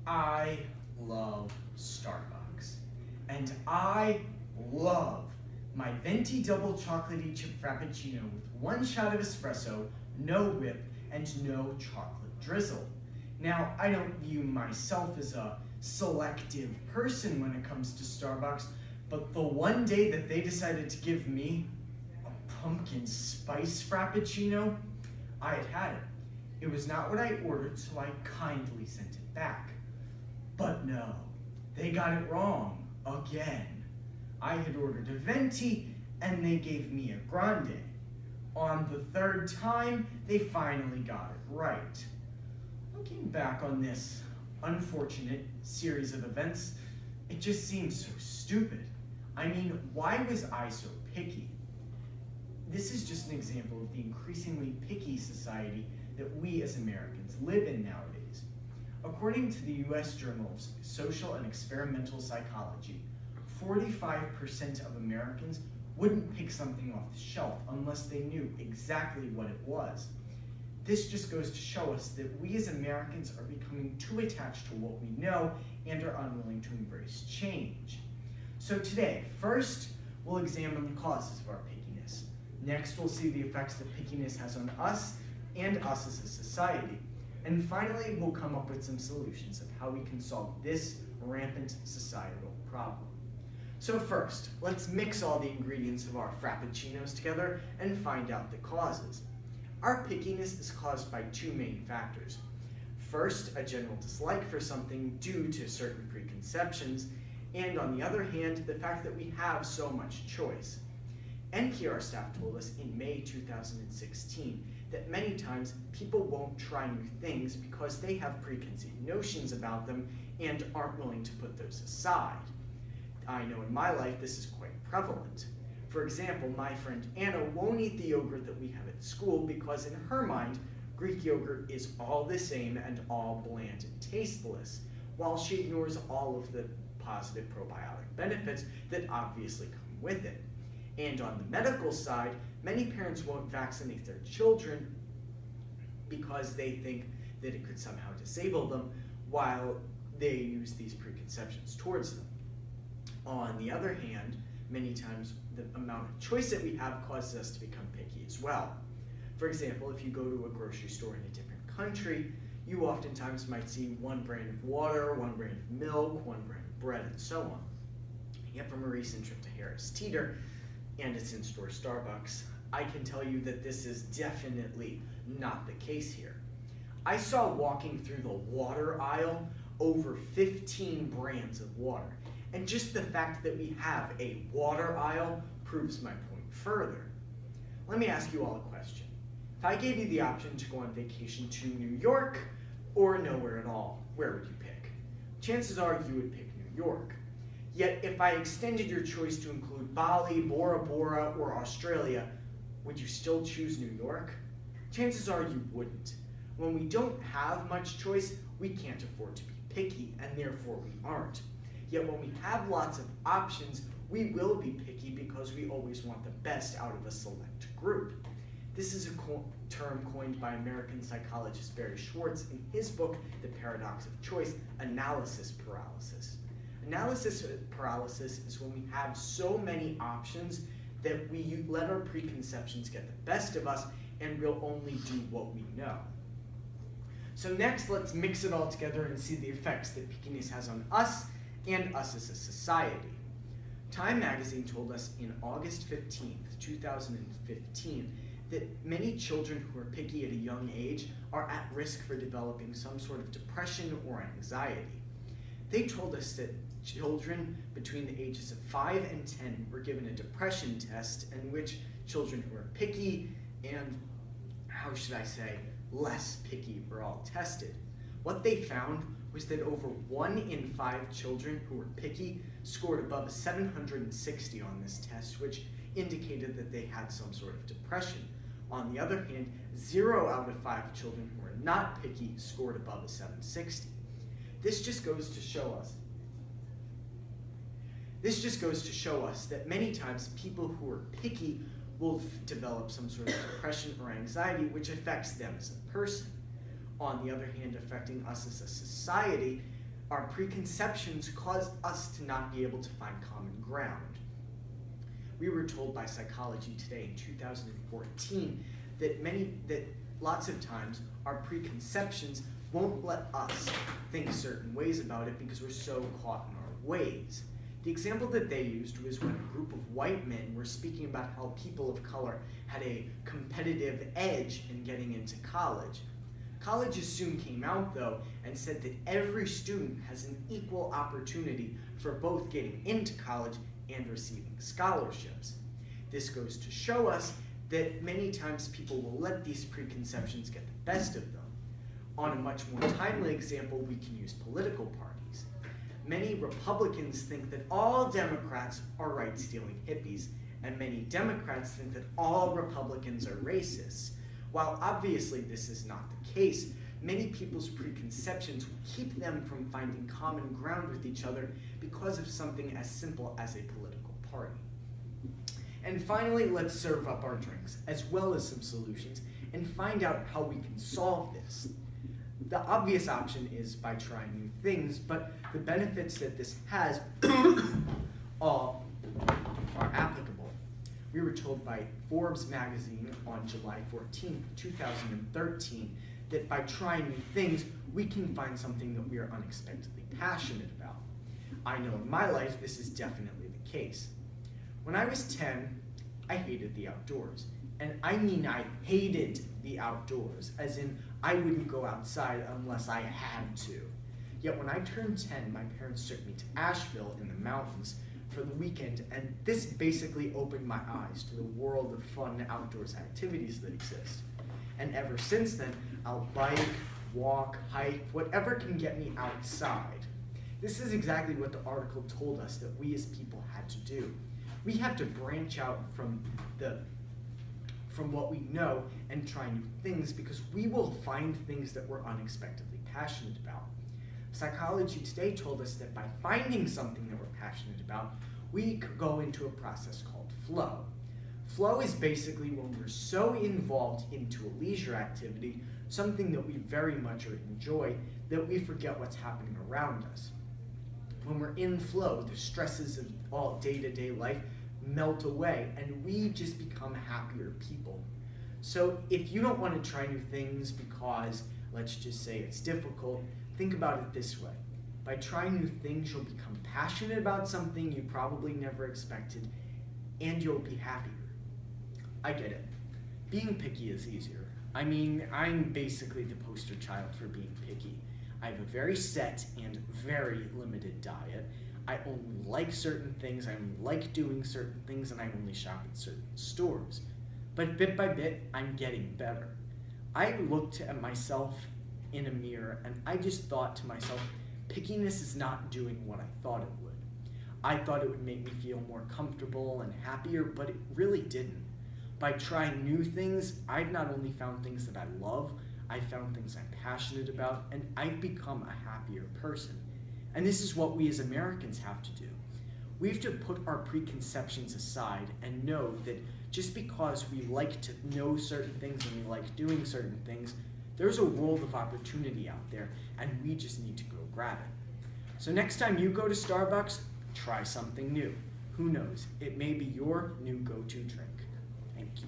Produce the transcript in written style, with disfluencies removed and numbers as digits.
I love Starbucks, and I love my venti double chocolatey chip frappuccino with one shot of espresso, no whip, and no chocolate drizzle. Now, I don't view myself as a selective person when it comes to Starbucks, but the one day that they decided to give me a pumpkin spice frappuccino, I had it. It was not what I ordered, so I kindly sent it back. But no, they got it wrong again. I had ordered a venti, and they gave me a grande. On the third time, they finally got it right. Looking back on this unfortunate series of events, it just seems so stupid. I mean, why was I so picky? This is just an example of the increasingly picky society that we as Americans live in nowadays. According to the US Journal of Social and Experimental Psychology, 45% of Americans wouldn't pick something off the shelf unless they knew exactly what it was. This just goes to show us that we as Americans are becoming too attached to what we know and are unwilling to embrace change. So today, first, we'll examine the causes of our pickiness. Next, we'll see the effects that pickiness has on us and us as a society. And finally, we'll come up with some solutions of how we can solve this rampant societal problem. So first, let's mix all the ingredients of our frappuccinos together and find out the causes. Our pickiness is caused by two main factors. First, a general dislike for something due to certain preconceptions, and on the other hand, the fact that we have so much choice. NPR staff told us in May 2016 that many times people won't try new things because they have preconceived notions about them and aren't willing to put those aside. I know in my life this is quite prevalent. For example, my friend Anna won't eat the yogurt that we have at school because in her mind, Greek yogurt is all the same and all bland and tasteless, while she ignores all of the positive probiotic benefits that obviously come with it. And on the medical side, many parents won't vaccinate their children because they think that it could somehow disable them while they use these preconceptions towards them. On the other hand, many times the amount of choice that we have causes us to become picky as well. For example, if you go to a grocery store in a different country, you oftentimes might see one brand of water, one brand of milk, one brand of bread, and so on. Yet from a recent trip to Harris Teeter and its in-store Starbucks, I can tell you that this is definitely not the case here. I saw walking through the water aisle over 15 brands of water, and just the fact that we have a water aisle proves my point further. Let me ask you all a question. If I gave you the option to go on vacation to New York or nowhere at all, where would you pick? Chances are you would pick New York. Yet if I extended your choice to include Bali, Bora Bora, or Australia, would you still choose New York? Chances are you wouldn't. When we don't have much choice, we can't afford to be picky, and therefore we aren't. Yet when we have lots of options, we will be picky because we always want the best out of a select group. This is a term coined by American psychologist Barry Schwartz in his book, The Paradox of Choice, Analysis Paralysis. Analysis paralysis is when we have so many options that we let our preconceptions get the best of us and we'll only do what we know. So next, let's mix it all together and see the effects that pickiness has on us and us as a society. Time magazine told us in August 15th, 2015, that many children who are picky at a young age are at risk for developing some sort of depression or anxiety. They told us that children between the ages of 5 and 10 were given a depression test in which children who are picky and, how should I say, less picky were all tested. What they found was that over 1 in 5 children who were picky scored above a 760 on this test, which indicated that they had some sort of depression. On the other hand, 0 out of 5 children who were not picky scored above a 760. This just goes to show us that many times people who are picky will develop some sort of depression or anxiety, which affects them as a person. On the other hand, affecting us as a society, our preconceptions cause us to not be able to find common ground. We were told by Psychology Today in 2014 that lots of times our preconceptions won't let us think certain ways about it because we're so caught in our ways. The example that they used was when a group of white men were speaking about how people of color had a competitive edge in getting into college. Colleges soon came out, though, and said that every student has an equal opportunity for both getting into college and receiving scholarships. This goes to show us that many times people will let these preconceptions get the best of them. On a much more timely example, we can use political parties. Many Republicans think that all Democrats are right-stealing hippies, and many Democrats think that all Republicans are racists. While obviously this is not the case, many people's preconceptions will keep them from finding common ground with each other because of something as simple as a political party. And finally, let's serve up our drinks, as well as some solutions, and find out how we can solve this. The obvious option is by trying new things, but the benefits that this has are applicable. We were told by Forbes magazine on July 14, 2013, that by trying new things, we can find something that we are unexpectedly passionate about. I know in my life this is definitely the case. When I was 10, I hated the outdoors. And I mean I hated the outdoors, as in I wouldn't go outside unless I had to. Yet when I turned 10, my parents took me to Asheville in the mountains for the weekend, and this basically opened my eyes to the world of fun outdoors activities that exist. And ever since then, I'll bike, walk, hike, whatever can get me outside. This is exactly what the article told us that we as people had to do. We have to branch out from what we know and try new things, because we will find things that we're unexpectedly passionate about. Psychology Today told us that by finding something that we're passionate about, we could go into a process called flow. Flow is basically when we're so involved into a leisure activity, something that we very much enjoy, that we forget what's happening around us. When we're in flow, the stresses of all day-to-day life melt away, and we just become happier people. So if you don't want to try new things because, let's just say, it's difficult, think about it this way. By trying new things, you'll become passionate about something you probably never expected, and you'll be happier. I get it. Being picky is easier. I mean, I'm basically the poster child for being picky. I have a very set and very limited diet. I only like certain things, I only like doing certain things, and I only shop at certain stores. But bit by bit, I'm getting better. I looked at myself in a mirror, and I just thought to myself, pickiness is not doing what I thought it would. I thought it would make me feel more comfortable and happier, but it really didn't. By trying new things, I've not only found things that I love, I found things I'm passionate about, and I've become a happier person. And this is what we as Americans have to do. We have to put our preconceptions aside and know that just because we like to know certain things and we like doing certain things, there's a world of opportunity out there, and we just need to go grab it. So next time you go to Starbucks, try something new. Who knows? It may be your new go-to drink. Thank you.